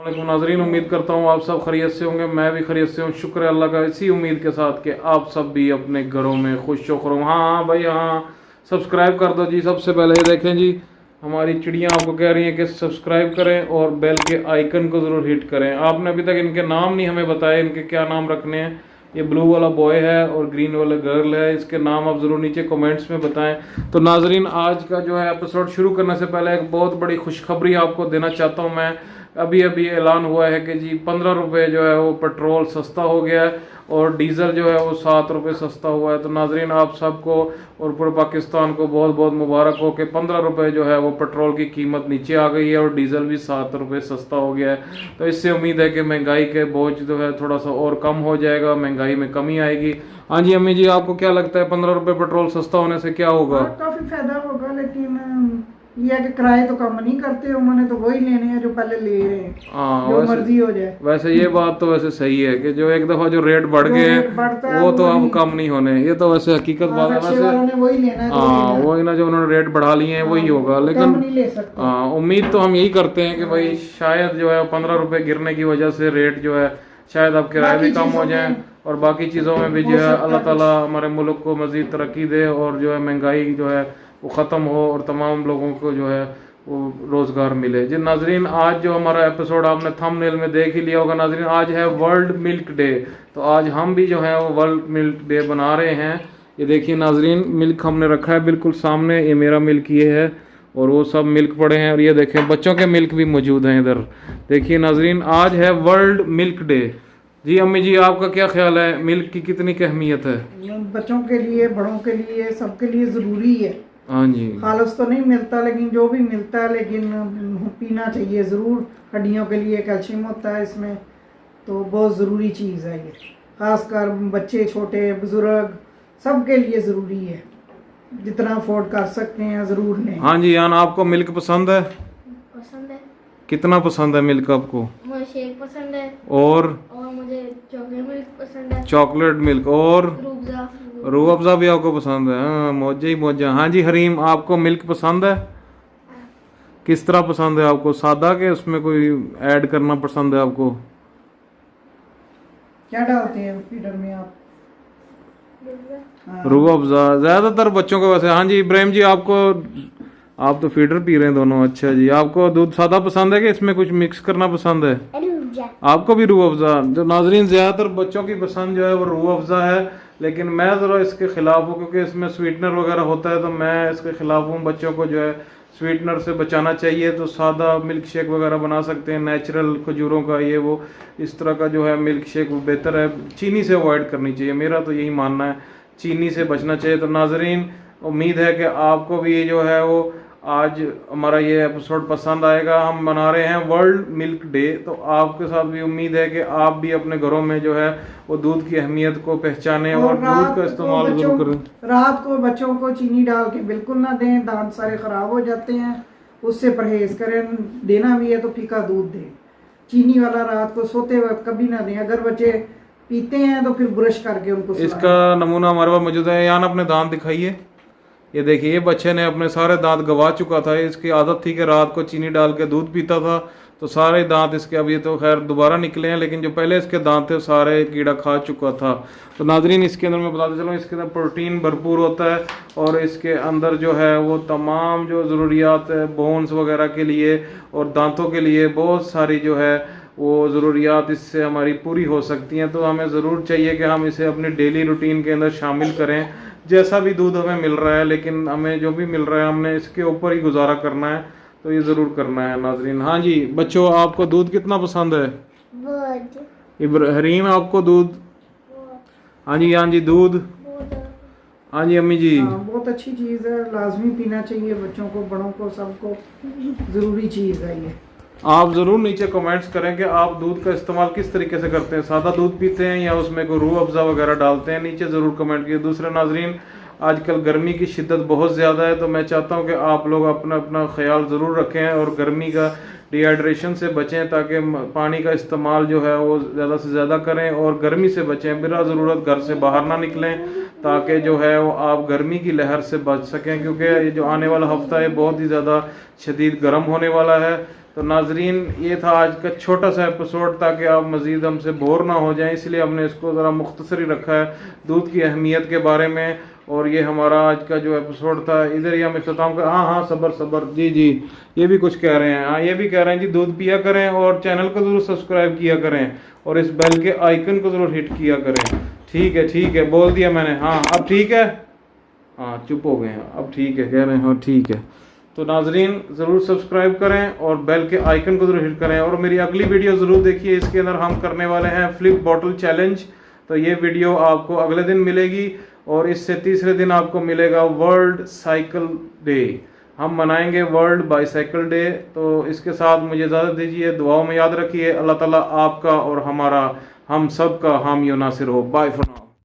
वालेकुम नाजरीन, उम्मीद करता हूँ आप सब खैरियत से होंगे। मैं भी खैरियत से हूँ, शुक्र है अल्लाह का। इसी उम्मीद के साथ कि आप सब भी अपने घरों में खुश खुश। हाँ भाई हाँ, सब्सक्राइब कर दो जी। सबसे पहले ये देखें जी, हमारी चिड़ियाँ आपको कह रही हैं कि सब्सक्राइब करें और बेल के आइकन को ज़रूर हिट करें। आपने अभी तक इनके नाम नहीं हमें बताए, इनके क्या नाम रखने हैं। ये ब्लू वाला बॉय है और ग्रीन वाला गर्ल है। इसके नाम आप ज़रूर नीचे कमेंट्स में बताएं। तो नाजरीन, आज का जो है एपिसोड शुरू करने से पहले एक बहुत बड़ी खुशखबरी आपको देना चाहता हूँ मैं। अभी अभी ऐलान हुआ है कि जी 15 रुपये जो है वो पेट्रोल सस्ता हो गया है और डीज़ल जो है वो 7 रुपये सस्ता हुआ है। तो नाजरीन, आप सबको और पूरे पाकिस्तान को बहुत बहुत मुबारक हो कि 15 रुपये जो है वो पेट्रोल की कीमत नीचे आ गई है और डीज़ल भी 7 रुपये सस्ता हो गया है। तो इससे उम्मीद है कि महंगाई के बोझ जो है थोड़ा सा और कम हो जाएगा, महंगाई में कमी आएगी। हाँ जी अम्मी जी, आपको क्या लगता है 15 रुपये पेट्रोल सस्ता होने से क्या होगा? काफी फायदा होगा, लेकिन ये है कि किराए तो कम नहीं करते, उन्होंने तो वही लेने हैं जो पहले ले रहे हैं। जो मर्जी हो जाए। वैसे ये बात तो वैसे सही है कि जो एक दफा जो रेट बढ़ गए हैं वो तो अब कम नहीं होने। ये तो वैसे हकीकत बात है। वैसे वही लेना है, हाँ, वही ना, जो उन्होंने रेट बढ़ा लिए हैं वही होगा। लेकिन उम्मीद तो हम यही करते हैं कि भाई शायद जो है 15 रुपए गिरने की वजह से रेट जो है शायद अब किराए भी कम हो जाए और बाकी चीज़ों में भी जो है अल्लाह ताला हमारे मुल्क को मज़ीद तरक्की दे और जो है महंगाई जो है वो ख़त्म हो और तमाम लोगों को जो है वो रोज़गार मिले। जी नाजरीन, आज जो हमारा एपिसोड आपने थंबनेल में देख ही लिया होगा नाजरीन, आज है वर्ल्ड मिल्क डे। तो आज हम भी जो है वो वर्ल्ड मिल्क डे बना रहे हैं। ये देखिए नाजरीन, मिल्क हमने रखा है बिल्कुल सामने। ये मेरा मिल्क ये है और वो सब मिल्क पड़े हैं और ये देखें बच्चों के मिल्क भी मौजूद हैं इधर। देखिए नाजरीन, आज है वर्ल्ड मिल्क डे। जी अम्मी जी, आपका क्या ख्याल है, मिल्क की कितनी अहमियत है? बच्चों के लिए, बड़ों के लिए, सबके लिए ज़रूरी है। हाँ जी, खालस तो नहीं मिलता, लेकिन जो भी मिलता है लेकिन पीना चाहिए ज़रूर। हड्डियों के लिए कैल्शियम होता है इसमें, तो बहुत ज़रूरी चीज़ है ये। खासकर बच्चे, छोटे बुजुर्ग, सबके लिए ज़रूरी है। जितना अफोर्ड कर सकते हैं ज़रूर लें। हाँ जी यान, आपको मिल्क पसंद है? पसंद है। कितना पसंद है मिल्क आपको? मुझे शेक पसंद है और मुझे चॉकलेट मिल्क पसंद है। चॉकलेट मिल्क और रूह रूह अफ़ज़ा भी आपको पसंद है? हाँ, मौजा ही मौजा। हाँ जी हरीम, आपको मिल्क पसंद है? किस तरह पसंद है आपको, सादा के उसमें कोई ऐड करना पसंद है आपको? क्या डालते हैं फीडर में आप? रूह अफ़ज़ा ज़्यादातर बच्चों को वैसे। हाँ जी इब्राहिम जी, आपको, आप तो फीडर पी रहे हैं दोनों। अच्छा जी, आपको दूध सादा पसंद है कि इसमें कुछ मिक्स करना पसंद है? आपको भी रूह अफ़ज़ा। जो नाजरीन, ज़्यादातर बच्चों की पसंद जो है वो रूह अफ़ज़ा है, लेकिन मैं ज़रा इसके ख़िलाफ़ हूँ क्योंकि इसमें स्वीटनर वगैरह होता है। तो मैं इसके ख़िलाफ़ हूँ। बच्चों को जो है स्वीटनर से बचाना चाहिए। तो सादा मिल्क शेक वगैरह बना सकते हैं, नेचुरल खजूरों का ये वो, इस तरह का जो है मिल्क शेक वो बेहतर है। चीनी से अवॉइड करनी चाहिए, मेरा तो यही मानना है, चीनी से बचना चाहिए। तो नाजरीन, उम्मीद है कि आपको भी ये जो है वो आज हमारा ये एपिसोड पसंद आएगा। हम मना रहे हैं वर्ल्ड मिल्क डे, तो आपके साथ भी उम्मीद है कि आप भी अपने घरों में जो है वो दूध की अहमियत को पहचानें और दूध का इस्तेमाल जरूर करें। रात को बच्चों को चीनी डाल के बिल्कुल ना दें, दांत सारे ख़राब हो जाते हैं, उससे परहेज करें। देना भी है तो फीका दूध दें। चीनी वाला रात को सोते वक्त कभी ना दें। अगर बच्चे पीते हैं तो फिर ब्रश करके उनको इसका नमूना हमारे पास मौजूद है। यान अपने दांत दिखाइए। ये देखिए, ये बच्चे ने अपने सारे दांत गवा चुका था। इसकी आदत थी कि रात को चीनी डाल के दूध पीता था, तो सारे दांत इसके, अभी तो खैर दोबारा निकले हैं, लेकिन जो पहले इसके दांत थे सारे कीड़ा खा चुका था। तो नाजरीन, इसके अंदर मैं बताते चलूँ, इसके अंदर प्रोटीन भरपूर होता है और इसके अंदर जो है वो तमाम जो ज़रूरियात है बोन्स वगैरह के लिए और दांतों के लिए, बहुत सारी जो है वो ज़रूरियात इससे हमारी पूरी हो सकती हैं। तो हमें ज़रूर चाहिए कि हम इसे अपनी डेली रूटीन के अंदर शामिल करें। जैसा भी दूध हमें मिल रहा है, लेकिन हमें जो भी मिल रहा है हमने इसके ऊपर ही गुजारा करना है, तो ये ज़रूर करना है नाजरीन। हाँ जी बच्चों, आपको दूध कितना पसंद है? हरीम, आपको दूध? हाँ जी दूध। हाँ जी अम्मी जी, बहुत अच्छी चीज़ है, लाजमी पीना चाहिए बच्चों को, बड़ों को, सबको ज़रूरी चीज़ है ये। आप ज़रूर नीचे कमेंट्स करें कि आप दूध का इस्तेमाल किस तरीके से करते हैं, सादा दूध पीते हैं या उसमें कोई रूह अफ़ज़ा वगैरह डालते हैं। नीचे ज़रूर कमेंट कीजिए। दूसरा नाजरीन, आजकल गर्मी की शिद्दत बहुत ज़्यादा है, तो मैं चाहता हूं कि आप लोग अपना अपना ख्याल ज़रूर रखें और गर्मी का, डिहाइड्रेशन से बचें, ताकि पानी का इस्तेमाल जो है वो ज़्यादा से ज़्यादा करें और गर्मी से बचें। बिला ज़रूरत घर से बाहर ना निकलें, ताकि जो है वो आप गर्मी की लहर से बच सकें, क्योंकि ये जो आने वाला हफ्ता है बहुत ही ज़्यादा शदीद गर्म होने वाला है। तो नाजरीन ये था आज का छोटा सा एपिसोड, ताकि आप मज़ीद हमसे बोर ना हो जाएं, इसलिए हमने इसको ज़रा मुख्तसरी रखा है दूध की अहमियत के बारे में। और ये हमारा आज का जो एपिसोड था, इधर ही हम इख्तिताम कर। हाँ सबर जी ये भी कुछ कह रहे हैं। हाँ ये भी कह रहे हैं जी दूध पिया करें और चैनल को ज़रूर सब्सक्राइब किया करें और इस बेल के आइकन को ज़रूर हिट किया करें। ठीक है बोल दिया मैंने। हाँ अब ठीक है, हाँ चुप हो गए हैं, अब ठीक है कह रहे हैं। हाँ ठीक है, तो नाजरीन ज़रूर सब्सक्राइब करें और बेल के आइकन को ज़रूर हिट करें और मेरी अगली वीडियो ज़रूर देखिए। इसके अंदर हम करने वाले हैं फ्लिप बॉटल चैलेंज। तो ये वीडियो आपको अगले दिन मिलेगी और इससे तीसरे दिन आपको मिलेगा वर्ल्ड साइकिल डे। हम मनाएंगे वर्ल्ड बाईसाइकिल डे। तो इसके साथ मुझे इजाज़त दीजिए, दुआओं में याद रखिए। अल्लाह ताला आपका और हमारा हम सब का हामी और नासिर हो। Bye for now.